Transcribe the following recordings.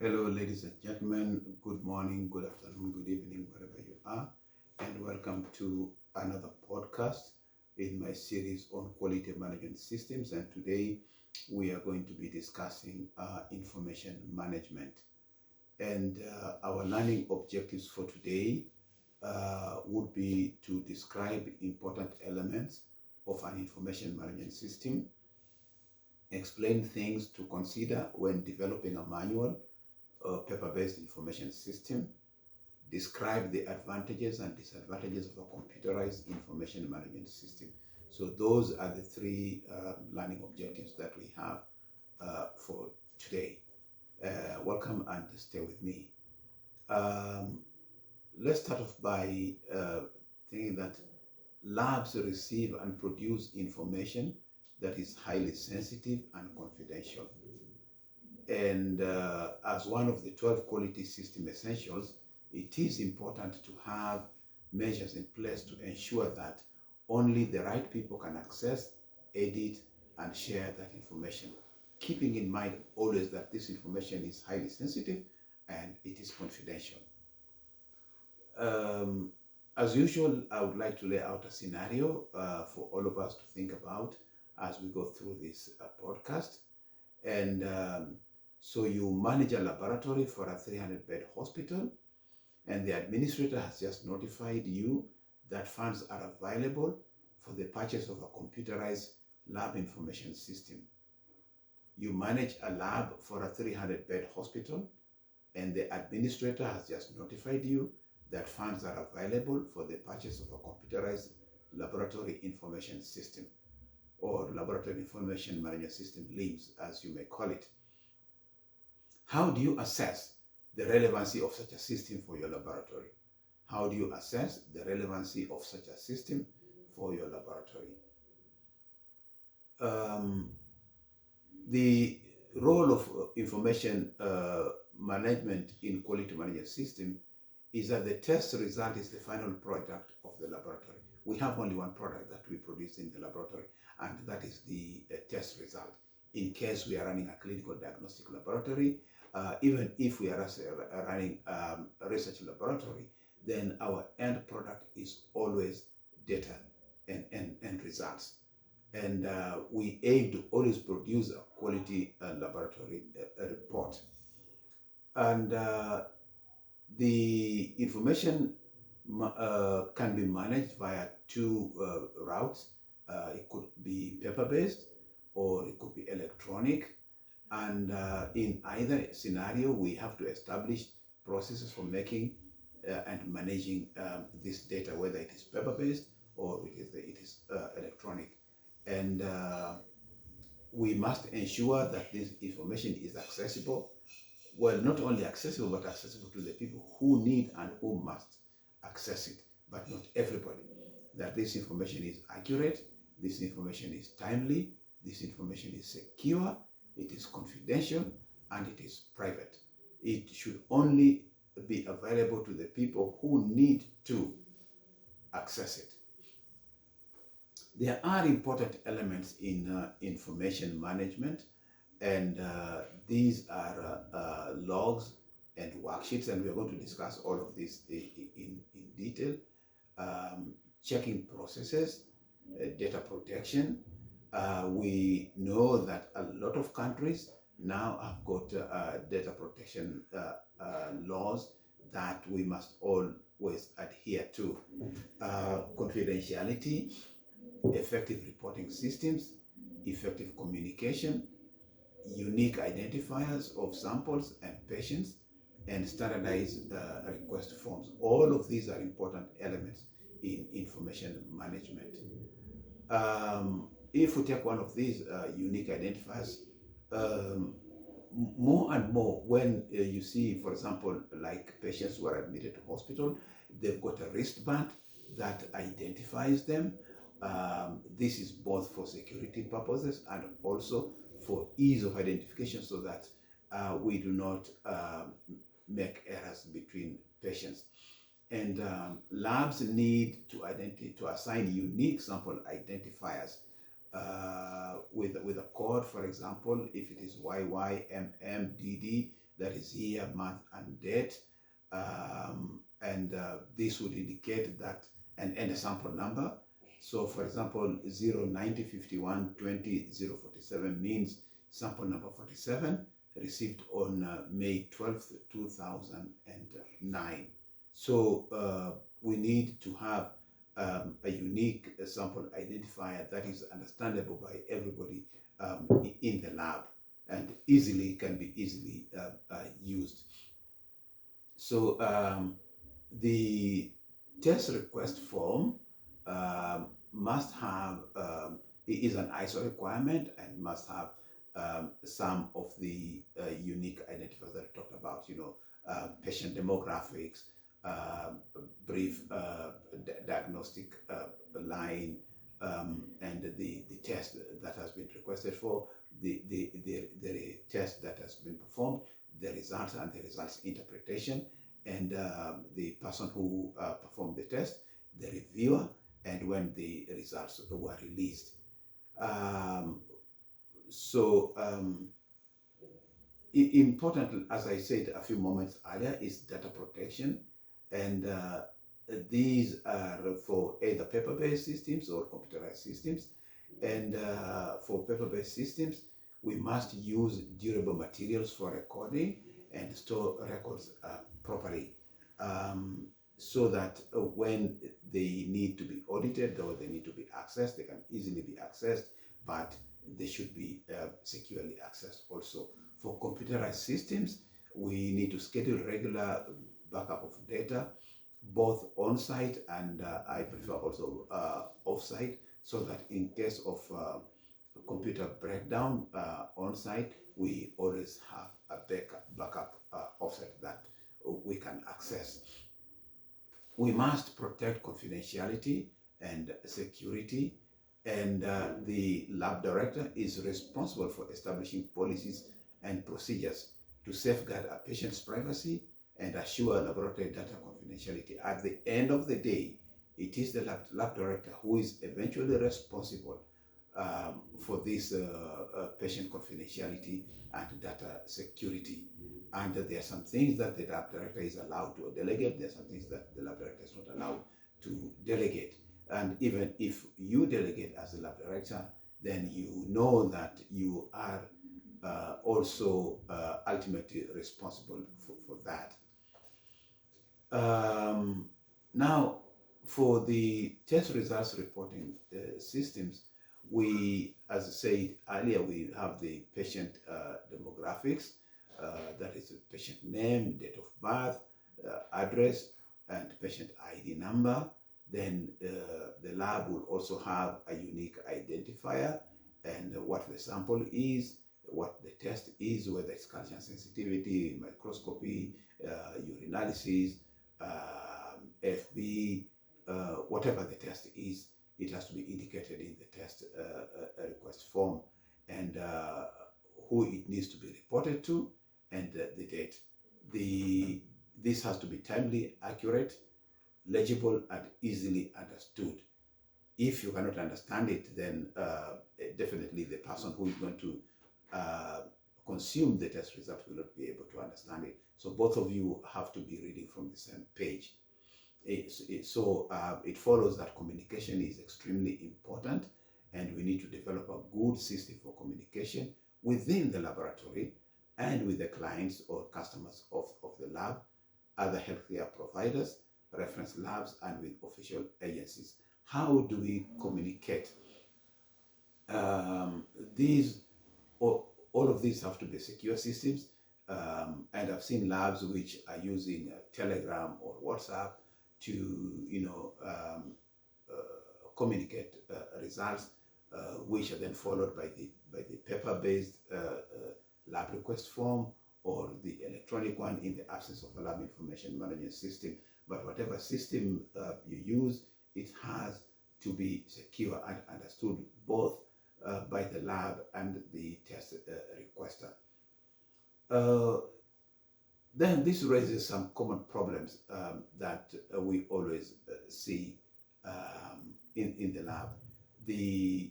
Hello, ladies and gentlemen. Good morning, good afternoon, good evening, wherever you are, and welcome to another podcast in my series on quality management systems. And today we are going to be discussing information management. And our learning objectives for today would be to describe important elements of an information management system, explain things to consider when developing a manual paper-based information system, describe the advantages and disadvantages of a computerized information management system. So those are the three learning objectives that we have for today. Welcome and stay with me. Um, let's start off by thinking that labs receive and produce information that is highly sensitive and confidential. And as one of the 12 quality system essentials, it is important to have measures in place to ensure that only the right people can access, edit, and share that information. Keeping in mind always that this information is highly sensitive and it is confidential. Um, as usual, I would like to lay out a scenario for all of us to think about as we go through this podcast. And so you manage a laboratory for a 300-bed hospital, and the administrator has just notified you that funds are available for the purchase of a computerized lab information system. You manage a lab for a 300-bed hospital, and the administrator has just notified you that funds are available for the purchase of a computerized laboratory information system, or laboratory information management system, LIMS, as you may call it. How do you assess the relevancy of such a system for your laboratory? How do you assess the relevancy of such a system for your laboratory? Um, the role of information management in quality management system is that the test result is the final product of the laboratory. We have only one product that we produce in the laboratory, and that is the test result. In case we are running a clinical diagnostic laboratory, even if we are running a research laboratory, then our end product is always data and results. And we aim to always produce a quality laboratory report. And the information can be managed via two routes. It could be paper-based or it could be electronic. And in either scenario, we have to establish processes for making and managing this data, whether it is paper-based or it is electronic. And we must ensure that this information is accessible, well, not only accessible, but accessible to the people who need and who must access it, but not everybody. That this information is accurate, this information is timely, this information is secure, it is confidential, and it is private. It should only be available to the people who need to access it. There are important elements in information management, and these are logs and worksheets, and we are going to discuss all of this in detail. Checking processes, data protection. We know that a lot of countries now have got data protection laws that we must always adhere to. Confidentiality, effective reporting systems, effective communication, unique identifiers of samples and patients, and standardized request forms. All of these are important elements in information management. If we take one of these unique identifiers, um, more and more when you see, for example, like patients who are admitted to hospital, they've got a wristband that identifies them. This is both for security purposes and also for ease of identification, so that we do not make errors between patients. And labs need to assign unique sample identifiers with a code. For example, if it is YYMMDD, that is year, month, and date. And this would indicate that, and a sample number. So for example, 0905120 means sample number 47, received on May 12th, 2009. So we need to have a unique sample identifier that is understandable by everybody in the lab, and can be easily used. So the test request form must have, is an ISO requirement, and must have some of the unique identifiers that I talked about, patient demographics, brief diagnostic line, and the test that has been requested for, the test that has been performed, the results and the results interpretation, and the person who performed the test, the reviewer, and when the results were released. Important, as I said a few moments earlier, is data protection, and these are for either paper-based systems or computerized systems. And for paper-based systems, we must use durable materials for recording and store records properly, so that when they need to be audited or they need to be accessed, they can easily be accessed, but they should be securely accessed also. For computerized systems, we need to schedule regular backup of data, both on-site and I prefer also off-site, so that in case of computer breakdown on-site, we always have a backup off-site that we can access. We must protect confidentiality and security, and the lab director is responsible for establishing policies and procedures to safeguard a patient's privacy and assure laboratory data confidentiality. At the end of the day, it is the lab director who is eventually responsible for this patient confidentiality and data security. And there are some things that the lab director is allowed to delegate. There are some things that the lab director is not allowed to delegate. And even if you delegate as a lab director, then you know that you are also ultimately responsible for that. Now, for the test results reporting systems, we, as I said earlier, we have the patient demographics, that is the patient name, date of birth, address, and patient ID number. Then the lab will also have a unique identifier, and what the sample is, what the test is, whether it's culture sensitivity, microscopy, urinalysis, FB, whatever the test is, it has to be indicated in the test request form, and who it needs to be reported to, and the date. This has to be timely, accurate, legible, and easily understood. If you cannot understand it, then definitely the person who is going to consume the test result will not be able to understand it. So both of you have to be reading from the same page. So it follows that communication is extremely important, and we need to develop a good system for communication within the laboratory and with the clients or customers of the lab, other healthcare providers, reference labs, and with official agencies. How do we communicate? All of these have to be secure systems, and I've seen labs which are using Telegram or WhatsApp to communicate results, which are then followed by the paper-based lab request form or the electronic one in the absence of a lab information management system. But whatever system you use, it has to be secure and understood both by the lab and the test requester. Then this raises some common problems that we always see in the lab.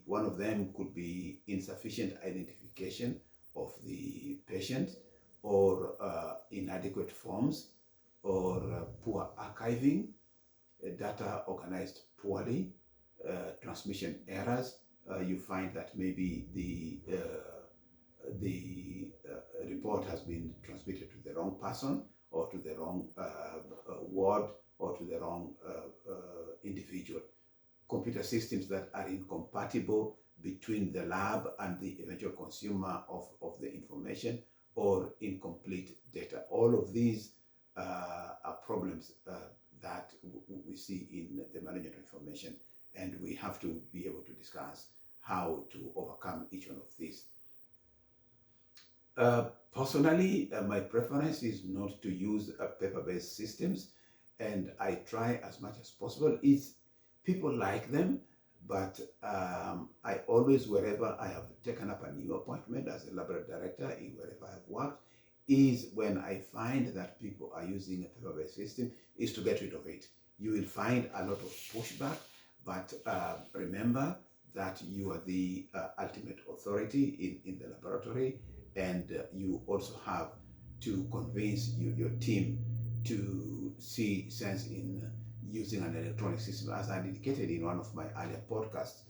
One of them could be insufficient identification of the patient, or inadequate forms, or poor archiving, data organized poorly, transmission errors. You find that maybe the report has been transmitted to the wrong person, or to the wrong ward, or to the wrong individual. Computer systems that are incompatible between the lab and the eventual consumer of the information, or incomplete data. All of these are problems that we see in the management of information, and we have to be able to discuss how to overcome each one of these. Personally, my preference is not to use paper-based systems, and I try as much as possible. People like them, but I always, wherever I have taken up a new appointment as a laboratory director, wherever I've worked, is when I find that people are using a paper-based system, is to get rid of it. You will find a lot of pushback, but remember that you are the ultimate authority in the laboratory, and you also have to convince your team to see sense in using an electronic system. As I indicated in one of my earlier podcasts,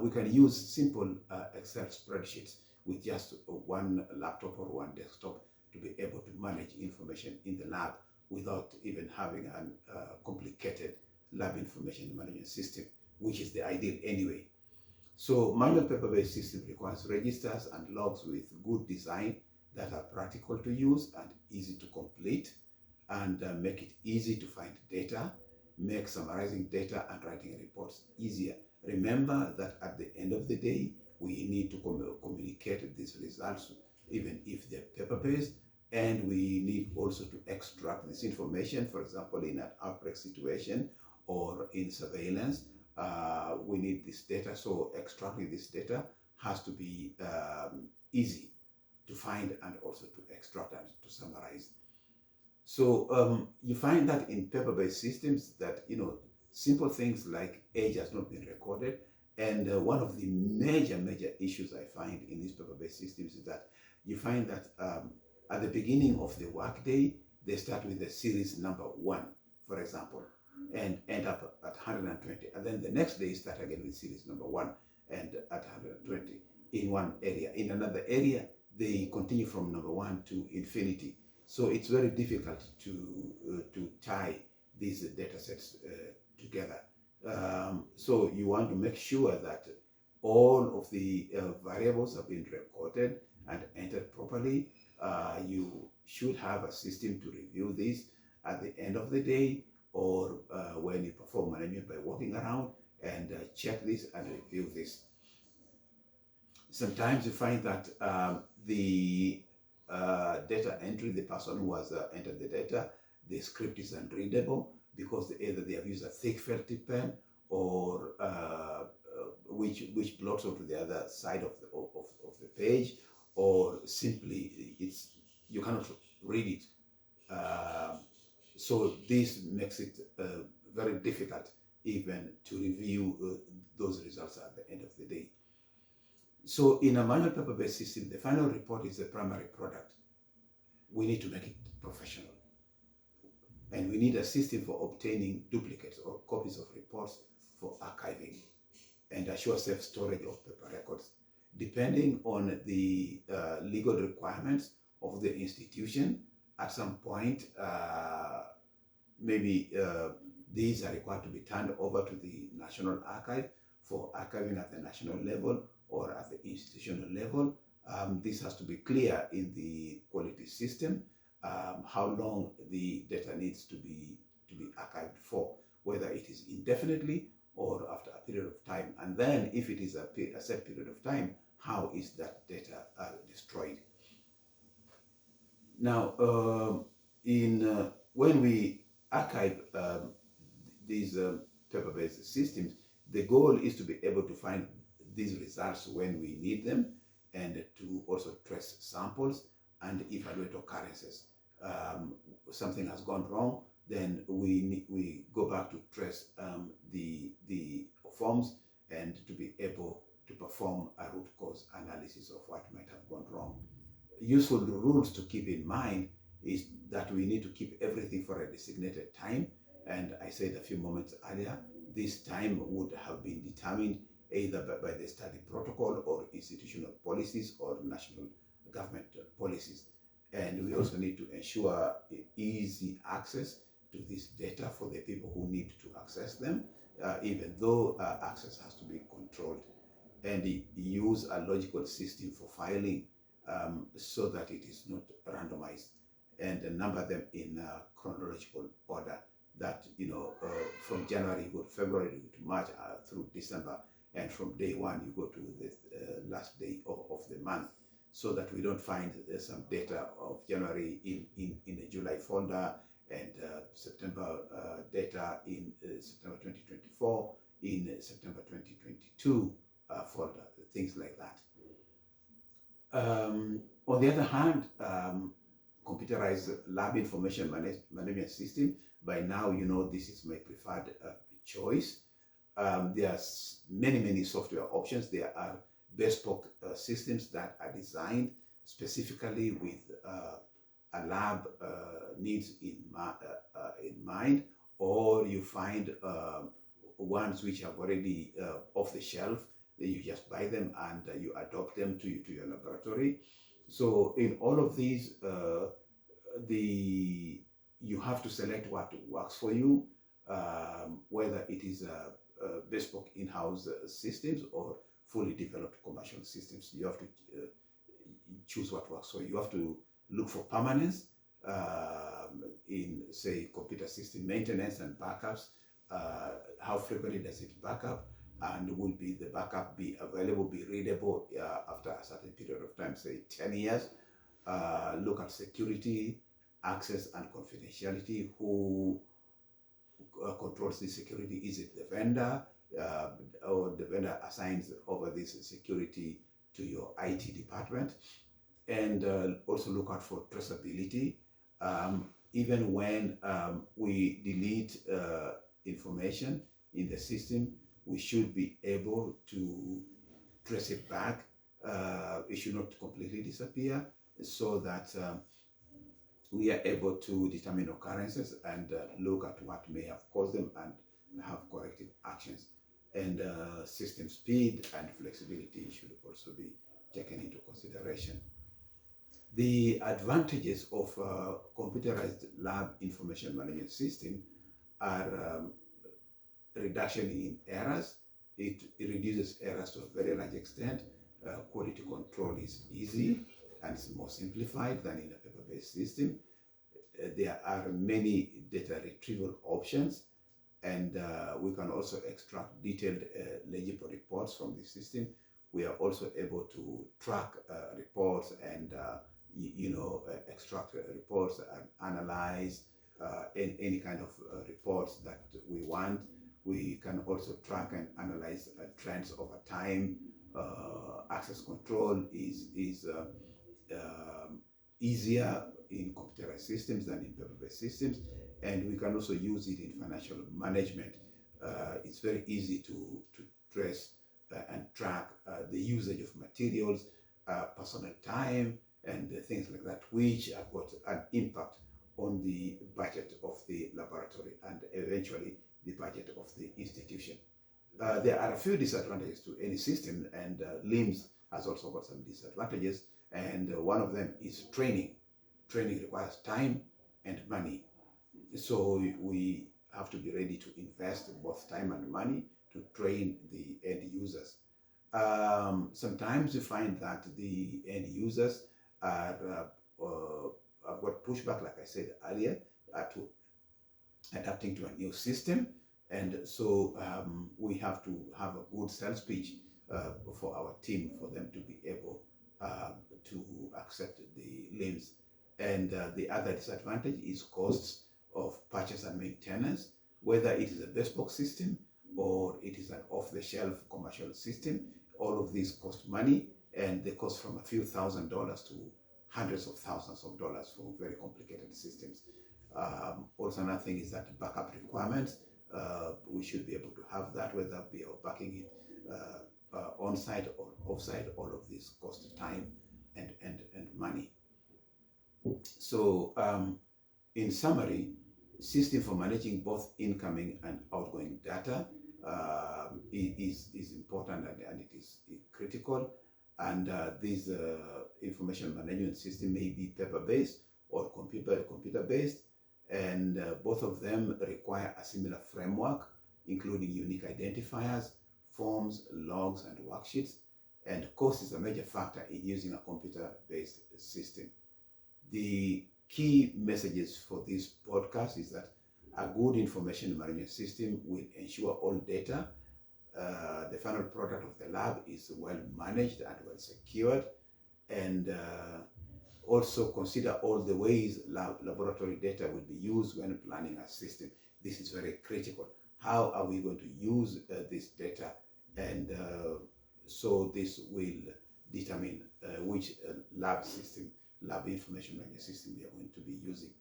we can use simple Excel spreadsheets with just one laptop or one desktop to be able to manage information in the lab without even having a complicated lab information management system, which is the ideal anyway. So manual paper-based system requires registers and logs with good design that are practical to use and easy to complete, and make it easy to find data, make summarizing data and writing reports easier. Remember that at the end of the day, we need to communicate these results, even if they're paper-based, and we need also to extract this information. For example, in an outbreak situation or in surveillance, we need this data, so extracting this data has to be easy to find and also to extract and to summarize. So you find that in paper-based systems that, simple things like age has not been recorded. And one of the major issues I find in these paper-based systems is that you find that at the beginning of the workday, they start with the series number 1, for example, and end up at 120. And then the next day start again with series number 1 and at 120 in one area. In another area, they continue from number 1 to infinity. So it's very difficult to tie these data sets together. So you want to make sure that all of the variables have been recorded and entered properly. You should have a system to review this at the end of the day, or when you perform management by walking around and check this and review this. Sometimes you find that the data entry, the person who has entered the data, the script is unreadable because either they have used a thick felt tip pen, or which blocks onto the other side of the page, or simply you cannot read it. So this makes it very difficult even to review those results at the end of the day. So in a manual paper-based system, the final report is the primary product. We need to make it professional. And we need a system for obtaining duplicates or copies of reports for archiving, and assure safe storage of paper records. Depending on the legal requirements of the institution, at some point, maybe these are required to be turned over to the National Archive for archiving at the national level or at the institutional level. This has to be clear in the quality system, how long the data needs to be archived for, whether it is indefinitely or after a period of time. And then if it is a set period of time, how is that data destroyed? Now, when we archive these paper-based systems, the goal is to be able to find these results when we need them, and to also trace samples and evaluate occurrences. Something has gone wrong, then we go back to trace the forms, and to be able to perform a root cause analysis of what might have gone wrong. useful rules to keep in mind is that we need to keep everything for a designated time. And I said a few moments earlier, this time would have been determined either by the study protocol or institutional policies or national government policies. And we also need to ensure easy access to this data for the people who need to access them, even though access has to be controlled, and use a logical system for filing so that it is not randomized, and number them in chronological order, that from January you go to February, you go to March, through December, and from day one you go to the last day of the month, so that we don't find some data of January in the July folder, and September data in September 2024, in September 2022 folder, things like that. On the other hand, computerized lab information management system, by now you know this is my preferred choice. There are many software options. There are bespoke systems that are designed specifically with a lab needs in mind, or you find ones which are already off the shelf. You just buy them and you adopt them to your laboratory. So in all of these, you have to select what works for you, whether it is bespoke in-house systems or fully developed commercial systems. You have to choose what works for you. You have to look for permanence in, say, computer system maintenance and backups. How frequently does it back up? And will the backup be available, be readable after a certain period of time, say 10 years? Look at security, access, and confidentiality. Who controls the security? Is it the vendor, or the vendor assigns over this security to your IT department? And also look out for traceability. Even when we delete information in the system, we should be able to trace it back. It should not completely disappear, so that we are able to determine occurrences and look at what may have caused them and have corrective actions. And system speed and flexibility should also be taken into consideration. The advantages of computerized lab information management system are reduction in errors. It reduces errors to a very large extent. Quality control is easy and it's more simplified than in a paper-based system. There are many data retrieval options, and we can also extract detailed legible reports from the system. We are also able to track reports and extract reports and analyze any kind of reports that we want. We can also track and analyze trends over time. Access control is easier in computerized systems than in paper-based systems, and we can also use it in financial management. It's very easy to trace and track the usage of materials, personal time, and things like that, which have got an impact on the budget of the laboratory and eventually the budget of the institution. There are a few disadvantages to any system, and LIMS has also got some disadvantages, and one of them is training. Training requires time and money, so we have to be ready to invest both time and money to train the end users. Sometimes you find that the end users have got pushback, like I said earlier, to adapting to a new system, and so we have to have a good sales pitch for our team, for them to be able to accept the LIMS. And the other disadvantage is costs of purchase and maintenance, whether it is a bespoke system or it is an off-the-shelf commercial system. All of these cost money, and they cost from a few $1,000s to hundreds of thousands of dollars for very complicated systems. Also, another thing is that backup requirements. We should be able to have that, whether we are backing it on-site or off-site. All of this cost time and money. So, in summary, system for managing both incoming and outgoing data is important, and it is critical. And this information management system may be paper-based or computer-based, and both of them require a similar framework, including unique identifiers, forms, logs, and worksheets. And cost is a major factor in using a computer-based system. The key messages for this podcast is that a good information management system will ensure all data, the final product of the lab, is well managed and well secured, and also consider all the ways laboratory data will be used when planning a system. This is very critical. How are we going to use this data? And so this will determine which lab information management system we are going to be using.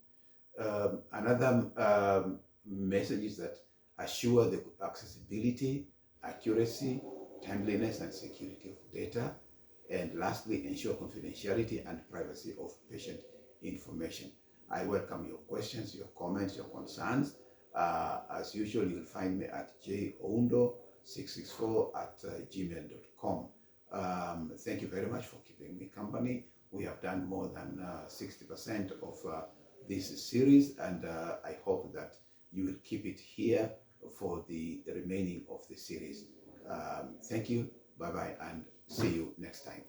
Another message is that assure the accessibility, accuracy, timeliness, and security of data. And lastly, ensure confidentiality and privacy of patient information. I welcome your questions, your comments, your concerns. As usual, you'll find me at joundo664@gmail.com. Thank you very much for keeping me company. We have done more than 60% of this series, and I hope that you will keep it here for the remaining of the series. Thank you, bye-bye, and see you next time.